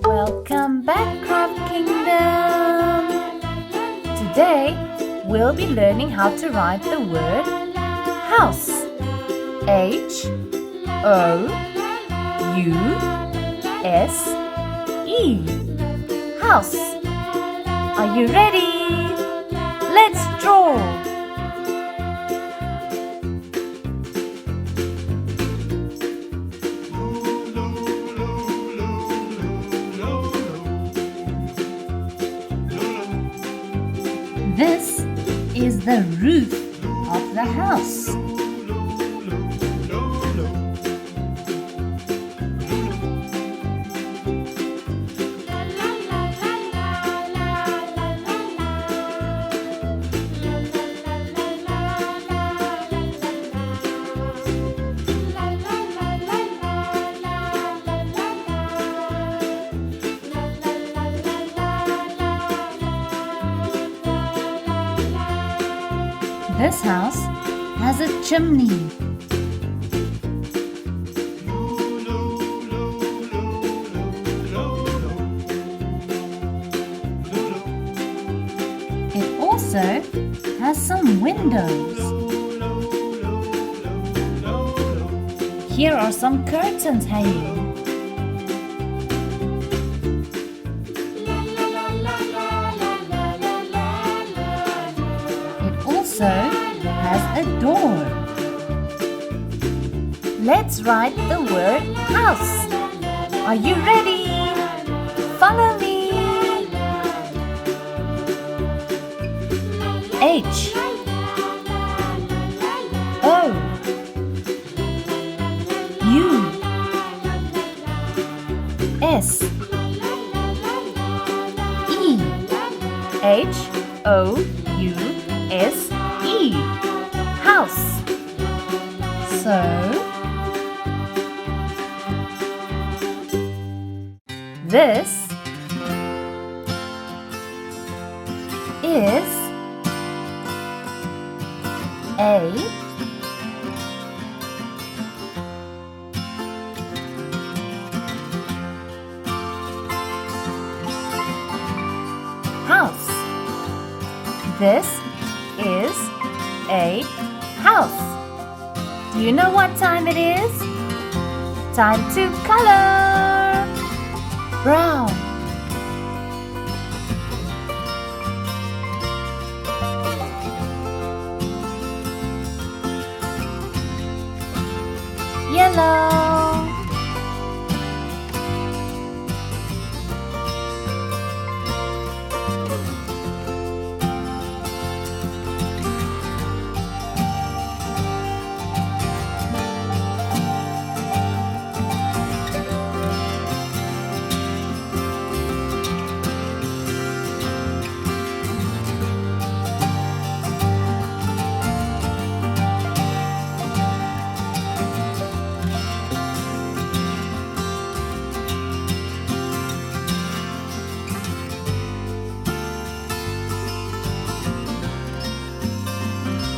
Welcome back, Craft Kingdom! Today, we'll be learning how to write the word house. H-O-U-S-E. House. Are you ready? Let's draw! This is the roof of the house. This house has a chimney. It also has some windows. Here are some curtains hanging. Has a door. Let's write the word house. Are you ready? Follow me. H O U S E. H O U S E. House. So, this is a house. This is a house. Do you know what time it is? Time to color! Brown. Yellow.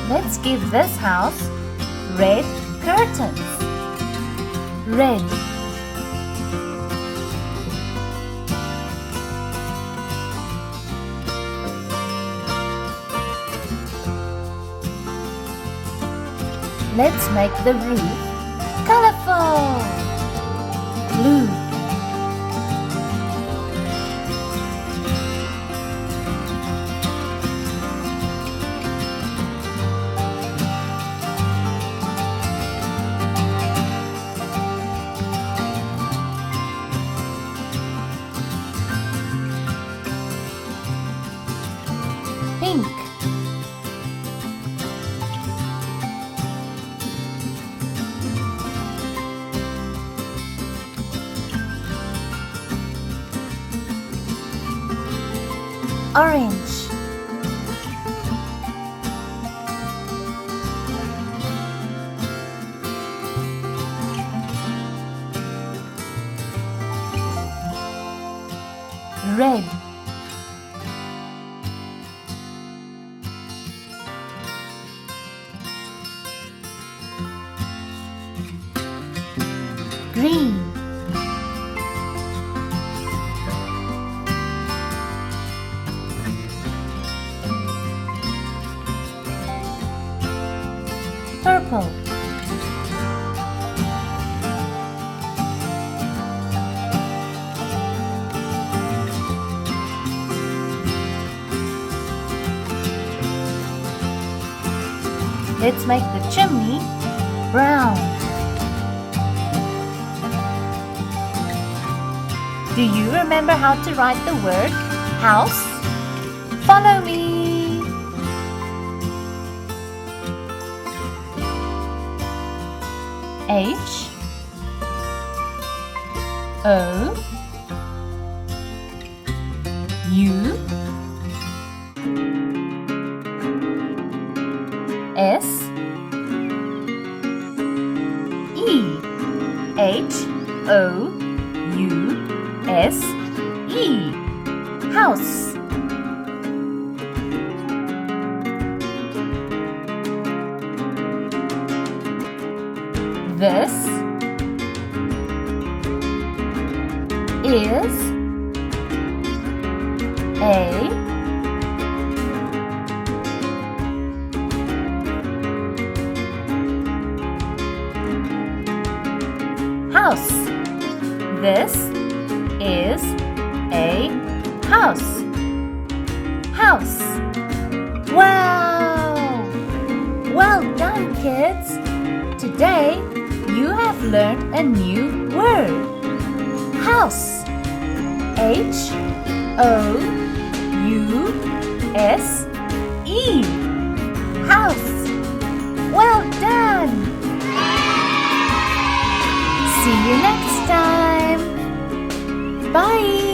Let's give this house red curtains. Red. Let's make the roof colorful. Blue. Pink. Orange. Red. green. Purple. Let's make the chimney brown. Do you remember how to write the word house? Follow me. H O U S E. H O U S E. House. This is a house. This is a house. House. Wow! Well done, kids! Today, you have learned a new word. House. H O U S E. House. Well done! See you next time. Bye!